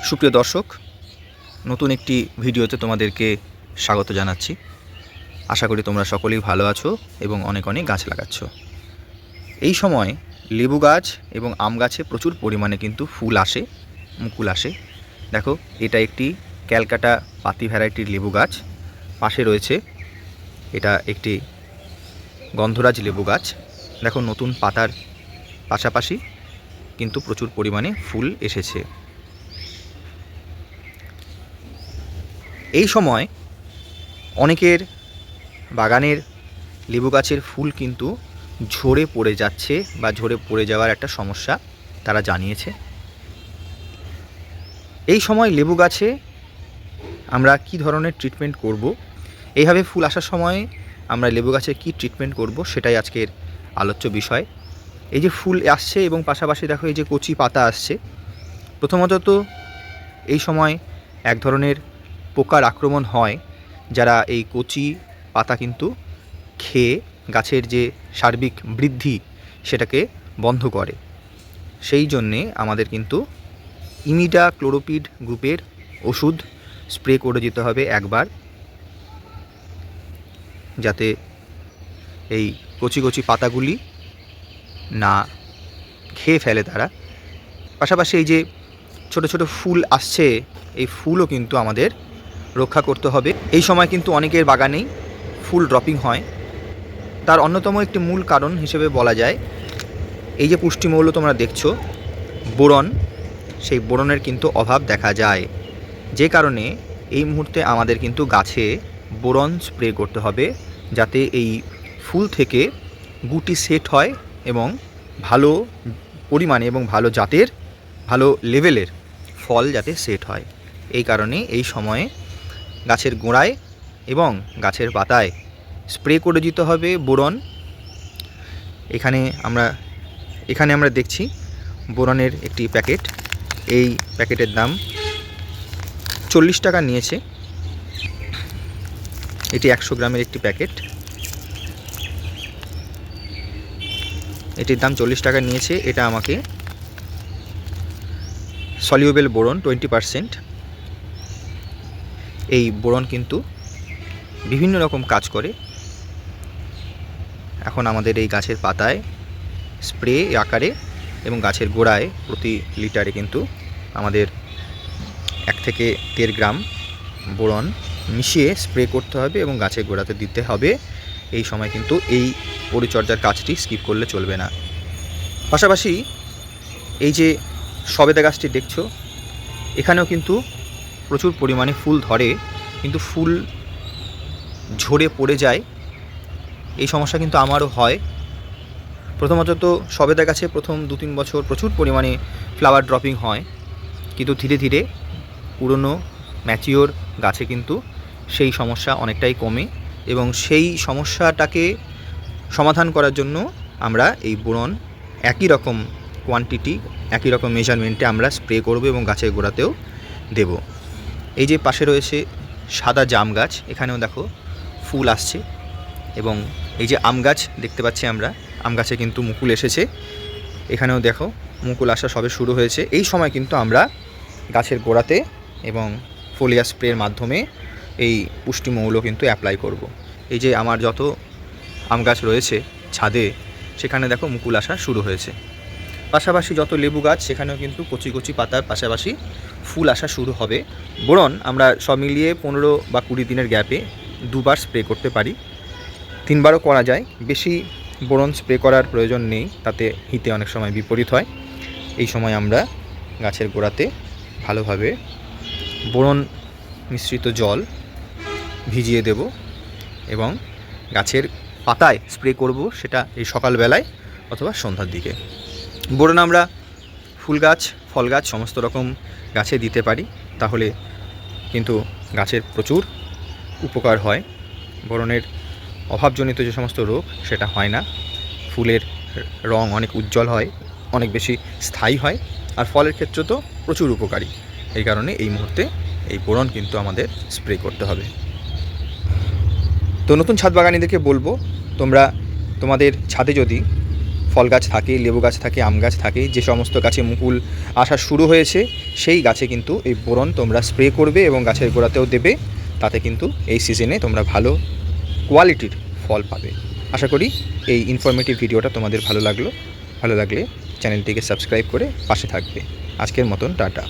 সুপ্রিয় দর্শক, নতুন একটি ভিডিওতে তোমাদেরকে স্বাগত জানাচ্ছি। আশা করি তোমরা সকলেই ভালো আছো এবং অনেক অনেক গাছ লাগাচ্ছ। এই সময় লেবু গাছ এবং আম গাছে প্রচুর পরিমাণে কিন্তু ফুল আসে, মুকুল আসে। দেখো, এটা একটি ক্যালকাটা পাতি ভ্যারাইটির লেবু গাছ। পাশে রয়েছে এটা একটি গন্ধরাজ লেবু গাছ। দেখো, নতুন পাতার পাশাপাশি কিন্তু প্রচুর পরিমাণে ফুল এসেছে। এই সময় অনেকের বাগানের লেবু গাছের ফুল কিন্তু ঝরে পড়ে যাচ্ছে বা ঝরে পড়ে যাওয়ার একটা সমস্যা তারা জানিয়েছে। এই সময় লেবু গাছে আমরা কি ধরনের ট্রিটমেন্ট করব, এইভাবে ফুল আসার সময় আমরা লেবু গাছে কি ট্রিটমেন্ট করব, সেটাই আজকের আলোচ্য বিষয়। এই যে ফুল আসছে এবং পাশাপাশি দেখো এই যে কচি পাতা আসছে, প্রথমত তো এই সময় এক ধরনের পোকার আক্রমণ হয়, যারা এই কচি পাতা কিন্তু খেয়ে গাছের যে সার্বিক বৃদ্ধি সেটাকে বন্ধ করে। সেই জন্যে আমাদের কিন্তু ইমিডাক্লোপিড গ্রুপের ওষুধ স্প্রে করে দিতে হবে একবার, যাতে এই কচি কচি পাতাগুলি না খেয়ে ফেলে তারা। পাশাপাশি এই যে ছোট ছোট ফুল আসছে, এই ফুলও কিন্তু আমাদের রক্ষা করতে হবে। এই সময় কিন্তু অনেকের বাগানেই ফুল ড্রপিং হয়। তার অন্যতম একটি মূল কারণ হিসেবে বলা যায় এই যে পুষ্টিমৌল তোমরা দেখছো, বোরন, সেই বোরনের কিন্তু অভাব দেখা যায়। যে কারণে এই মুহূর্তে আমাদের কিন্তু গাছে বোরন স্প্রে করতে হবে, যাতে এই ফুল থেকে গুটি সেট হয় এবং ভালো পরিমাণে এবং ভালো জাতের, ভালো লেভেলের ফল যাতে সেট হয়। এই কারণে এই সময়ে গাছের গোড়ায় এবং গাছের পাতায় স্প্রে করে দিতে হবে বোরন। এখানে আমরা দেখছি বোরনের একটি প্যাকেট। এই প্যাকেটের দাম 40 টাকা নিয়েছে। এটি 100 গ্রামের একটি প্যাকেট। এটির দাম 40 টাকা নিয়েছে। এটা আমাকে সলিউবেল বোরন 20%। এই বোরন কিন্তু বিভিন্ন রকম কাজ করে। এখন আমাদের এই গাছের পাতায় স্প্রে আকারে এবং গাছের গোড়ায় প্রতি লিটারে কিন্তু আমাদের 1 থেকে 1.5 গ্রাম বোরন মিশিয়ে স্প্রে করতে হবে এবং গাছের গোড়াতে দিতে হবে। এই সময় কিন্তু এই পরিচর্যার কাজটি স্কিপ করলে চলবে না। পাশাপাশি এই যে সবেদা গাছটি দেখছো, এখানেও কিন্তু প্রচুর পরিমাণে ফুল ধরে, কিন্তু ফুল ঝরে পড়ে যায়। এই সমস্যা কিন্তু আমারও হয়। প্রথমত তো সবেদা গাছে প্রথম 2-3 বছর প্রচুর পরিমাণে ফ্লাওয়ার ড্রপিং হয়, কিন্তু ধীরে ধীরে পুরনো ম্যাচিওর গাছে কিন্তু সেই সমস্যা অনেকটাই কমে এবং সেই সমস্যাটাকে সমাধান করার জন্য আমরা এই বোরন একই রকম কোয়ান্টিটি, একই রকম মেজারমেন্টে আমরা স্প্রে করব এবং গাছের গোড়াতেও দেব। এই যে পাশে রয়েছে সাদা জাম গাছ, এখানেও দেখো ফুল আসছে এবং এই যে আম গাছ দেখতে পাচ্ছি আমরা, আম গাছে কিন্তু মুকুল এসেছে। এখানেও দেখো মুকুল আসা সবে শুরু হয়েছে। এই সময় কিন্তু আমরা গাছের গোড়াতে এবং ফোলিয়া স্প্রের মাধ্যমে এই পুষ্টিমৌল কিন্তু অ্যাপ্লাই করব। এই যে আমার যত আম গাছ রয়েছে ছাদে, সেখানে দেখো মুকুল আসা শুরু হয়েছে। পাশাপাশি যত লেবু গাছ, সেখানেও কিন্তু কচি কচি পাতার পাশাপাশি ফুল আসা শুরু হবে। বোরন আমরা সব মিলিয়ে 15 বা 20 দিনের গ্যাপে 2বার স্প্রে করতে পারি, 3বারও করা যায়। বেশি বোরন স্প্রে করার প্রয়োজন নেই, তাতে হিতে অনেক সময় বিপরীত হয়। এই সময় আমরা গাছের গোড়াতে ভালোভাবে বোরন মিশ্রিত জল ভিজিয়ে দেব এবং গাছের পাতায় স্প্রে করব, সেটা এই সকালবেলায় অথবা সন্ধ্যার দিকে। বোরন আমরা ফুল গাছ, ফল গাছ সমস্ত রকম গাছে দিতে পারি, তাহলে কিন্তু গাছের প্রচুর উপকার হয়। বোরনের অভাবজনিত যে সমস্ত রোগ সেটা হয় না। ফুলের রং অনেক উজ্জ্বল হয়, অনেক বেশি স্থায়ী হয়, আর ফলের ক্ষেত্রে তো প্রচুর উপকারী। এই কারণে এই মুহূর্তে এই বোরন কিন্তু আমাদের স্প্রে করতে হবে। তো নতুন ছাদ বাগানীদেরকে বলবো, তোমরা তোমাদের ছাদে যদি ফল গাছ থাকে, লেবু গাছ থাকে, আম গাছ থাকে, যে সমস্ত গাছে মুকুল আসা শুরু হয়েছে সেই গাছে কিন্তু এই বোরন তোমরা স্প্রে করবে এবং গাছের গোড়াতেও দেবে। তাতে কিন্তু এই সিজনে তোমরা ভালো কোয়ালিটির ফল পাবে। আশা করি এই ইনফরমেটিভ ভিডিওটা তোমাদের ভালো লাগলো। ভালো লাগলে চ্যানেলটিকে সাবস্ক্রাইব করে পাশে থাকবে। আজকের মতন টাটা।